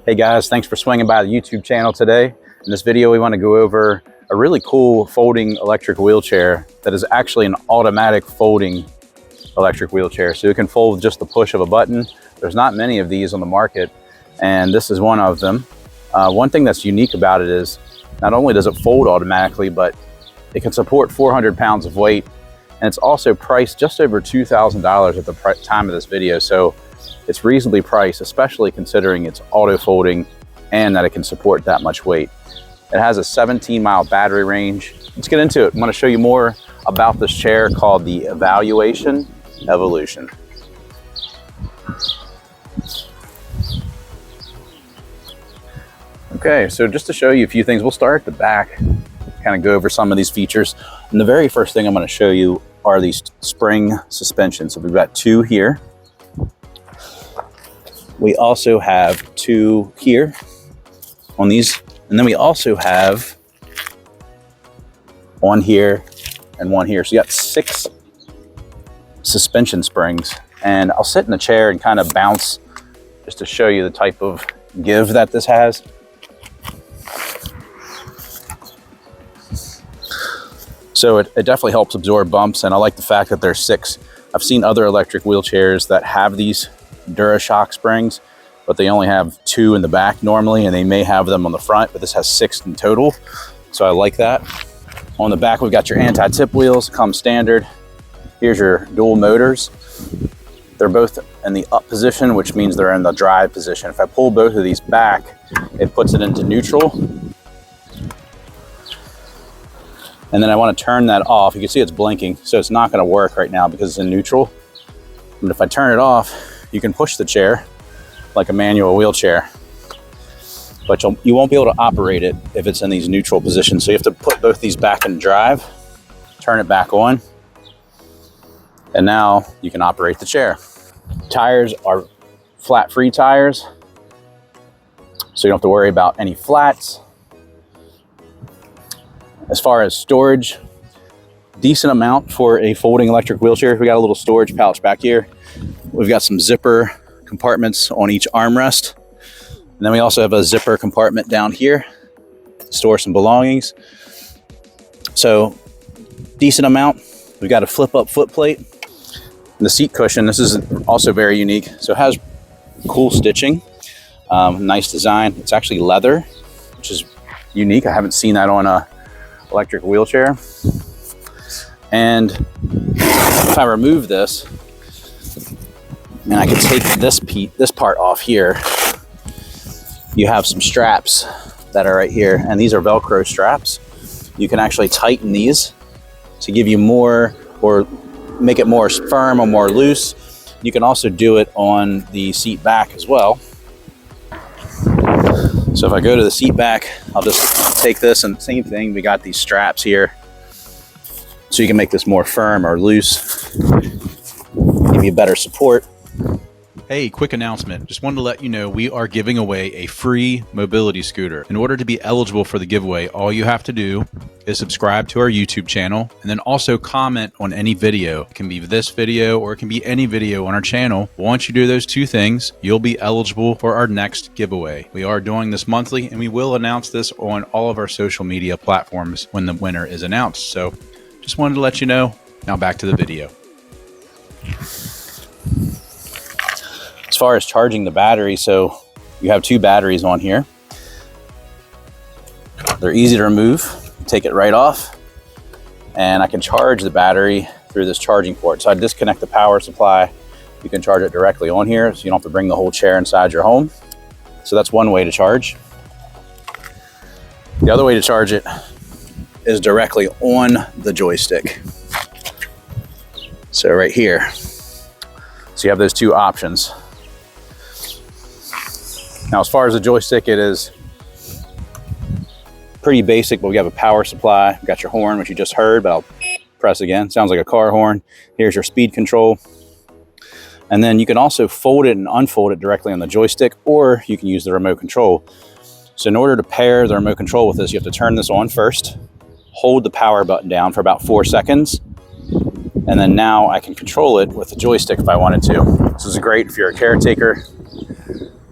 Hey guys, thanks for swinging by the YouTube channel today. In this video, we want to go over a really cool folding electric wheelchair that is actually an automatic folding electric wheelchair. So it can fold just the push of a button. There's not many of these on the market, and this is one of them. One thing that's unique about it is not only does it fold automatically, but it can support 400 pounds of weight, and it's also priced just over $2,000 at the time of this video. So it's reasonably priced, especially considering it's auto folding and that it can support that much weight. It has a 17-mile battery range. Let's get into it. I'm going to show you more about this chair called the Evaluation Evolution. Okay, so just to show you a few things, we'll start at the back, kind of go over some of these features. And the very first thing I'm going to show you are these spring suspensions. So we've got two here. We also have two here on these, and then we also have one here and one here. So you got 6 suspension springs, and I'll sit in the chair and kind of bounce just to show you the type of give that this has. So it definitely helps absorb bumps, and I like the fact that there's 6. I've seen other electric wheelchairs that have these DuraShock springs, but they only have 2 in the back normally, and they may have them on the front, but this has 6 in total. So I like that. On the back, we've got your anti-tip wheels, come standard. Here's your dual motors. They're both in the up position, which means they're in the drive position. If I pull both of these back, it puts it into neutral. And then I want to turn that off. You can see it's blinking, so it's not going to work right now because it's in neutral. But if I turn it off, you can push the chair like a manual wheelchair, but you won't be able to operate it if it's in these neutral positions. So you have to put both these back in drive, turn it back on, and now you can operate the chair. Tires are flat free tires, so you don't have to worry about any flats. As far as storage, decent amount for a folding electric wheelchair. We got a little storage pouch back here. We've got some zipper compartments on each armrest. And then we also have a zipper compartment down here to store some belongings. So decent amount. We've got a flip up foot plate. And the seat cushion, this is also very unique. So it has cool stitching, nice design. It's actually leather, which is unique. I haven't seen that on a electric wheelchair. And if I remove this, and I can take this part off here, you have some straps that are right here, and these are Velcro straps. You can actually tighten these to give you more, or make it more firm or more loose. You can also do it on the seat back as well. So if I go to the seat back, I'll just take this, and same thing, we got these straps here. So you can make this more firm or loose, give you better support. Hey, quick announcement. Just wanted to let you know we are giving away a free mobility scooter. In order to be eligible for the giveaway, all you have to do is subscribe to our YouTube channel and then also comment on any video. It can be this video or it can be any video on our channel. Once you do those 2 things, you'll be eligible for our next giveaway. We are doing this monthly, and we will announce this on all of our social media platforms when the winner is announced. So just wanted to let you know. Now back to the video. As far as charging the battery, so you have 2 batteries on here. They're easy to remove. Take it right off, and I can charge the battery through this charging port. So I disconnect the power supply. You can charge it directly on here, so you don't have to bring the whole chair inside your home. So that's one way to charge. The other way to charge it is directly on the joystick. So right here. So you have those 2 options. Now, as far as the joystick, it is pretty basic, but we have a power supply. We've got your horn, which you just heard, but I'll press again. Sounds like a car horn. Here's your speed control. And then you can also fold it and unfold it directly on the joystick, or you can use the remote control. So in order to pair the remote control with this, you have to turn this on first, hold the power button down for about 4 seconds, and then now I can control it with the joystick if I wanted to. This is great if you're a caretaker,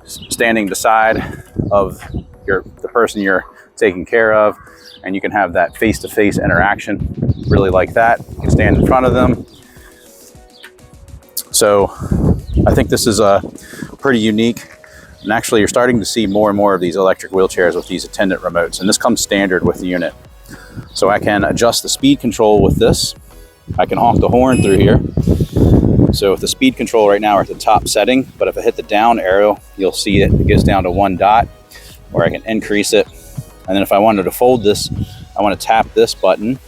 standing beside of the person you're taking care of, and you can have that face-to-face interaction. Really like that. You can stand in front of them. So I think this is pretty unique. And actually, you're starting to see more and more of these electric wheelchairs with these attendant remotes, and this comes standard with the unit. So I can adjust the speed control with this. I can honk the horn through here. So with the speed control right now, we're at the top setting, but if I hit the down arrow, you'll see it goes down to 1 dot, or I can increase it. And then if I wanted to fold this, I want to tap this button.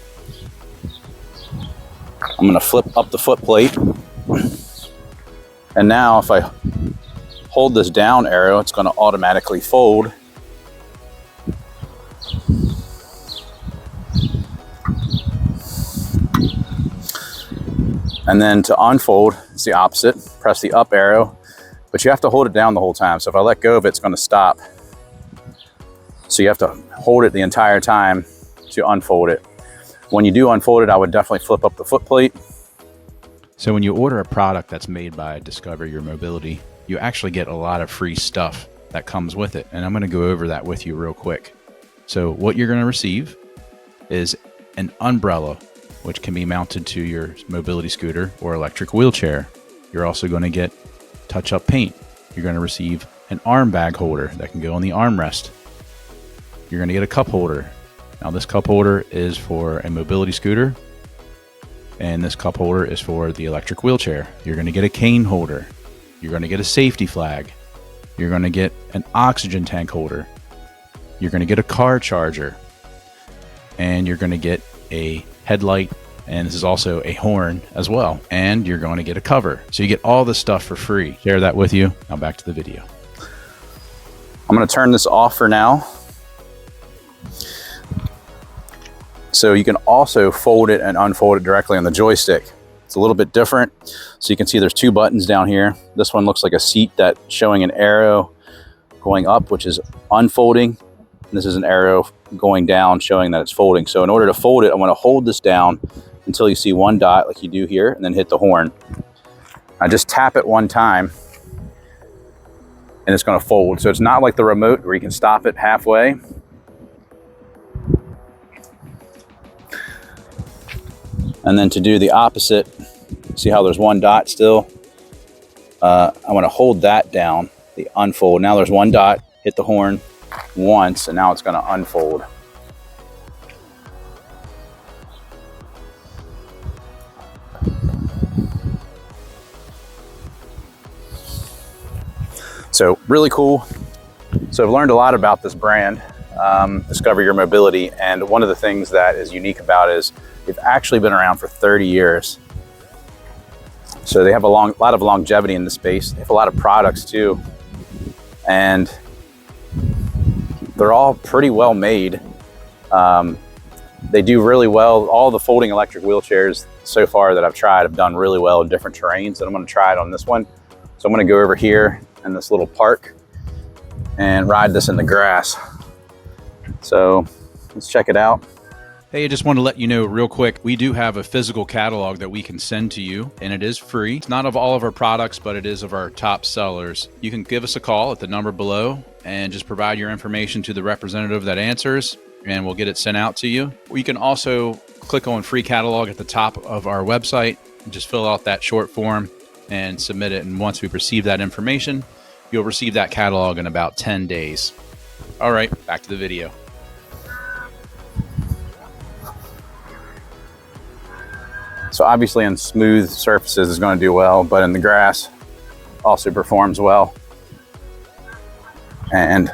I'm going to flip up the foot plate. And now if I hold this down arrow, it's going to automatically fold. And then to unfold, it's the opposite. Press the up arrow, but you have to hold it down the whole time. So if I let go of it, it's going to stop. So you have to hold it the entire time to unfold it. When you do unfold it, I would definitely flip up the foot plate. So when you order a product that's made by Discover Your Mobility, you actually get a lot of free stuff that comes with it. And I'm going to go over that with you real quick. So what you're going to receive is an umbrella, which can be mounted to your mobility scooter or electric wheelchair. You're also going to get touch-up paint. You're going to receive an arm bag holder that can go on the armrest. You're going to get a cup holder. Now this cup holder is for a mobility scooter, and this cup holder is for the electric wheelchair. You're going to get a cane holder. You're going to get a safety flag. You're going to get an oxygen tank holder. You're going to get a car charger. And you're going to get a headlight, and this is also a horn as well. And you're going to get a cover. So you get all this stuff for free. Share that with you. Now back to the video. I'm going to turn this off for now. So you can also fold it and unfold it directly on the joystick. It's a little bit different. So you can see there's 2 buttons down here. This one looks like a seat that's showing an arrow going up, which is unfolding. And this is an arrow going down showing that it's folding. So in order to fold it, I want to hold this down until you see 1 dot like you do here, and then hit the horn. I just tap it 1 time and it's going to fold. So it's not like the remote where you can stop it halfway. And then to do the opposite, see how there's 1 dot still? I want to hold that down, the unfold. Now there's 1 dot, hit the horn once, and now it's going to unfold. So really cool. So I've learned a lot about this brand, Discover Your Mobility, and one of the things that is unique about it is they've actually been around for 30 years. So they have a lot of longevity in the space. They have a lot of products too. And they're all pretty well made. They do really well. All the folding electric wheelchairs so far that I've tried have done really well in different terrains, and I'm going to try it on this one. So I'm going to go over here in this little park and ride this in the grass. So let's check it out. Hey, I just want to let you know real quick, we do have a physical catalog that we can send to you, and it is free. It's not of all of our products, but it is of our top sellers. You can give us a call at the number below and just provide your information to the representative that answers, and we'll get it sent out to you. You can also click on free catalog at the top of our website and just fill out that short form and submit it. And once we receive that information, you'll receive that catalog in about 10 days. All right, back to the video. So obviously on smooth surfaces it's going to do well, but in the grass also performs well. And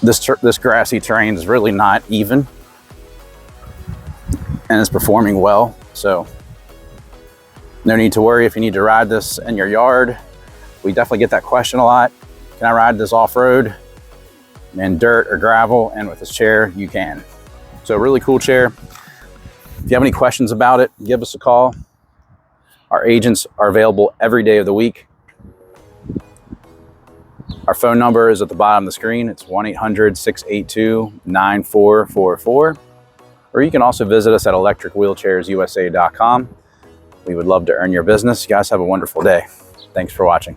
this grassy terrain is really not even, and it's performing well. So no need to worry if you need to ride this in your yard. We definitely get that question a lot. Can I ride this off-road in dirt or gravel? And with this chair, you can. So really cool chair. If you have any questions about it, give us a call. Our agents are available every day of the week. Our phone number is at the bottom of the screen. It's 1-800-682-9444. Or you can also visit us at electricwheelchairsusa.com. We would love to earn your business. You guys have a wonderful day. Thanks for watching.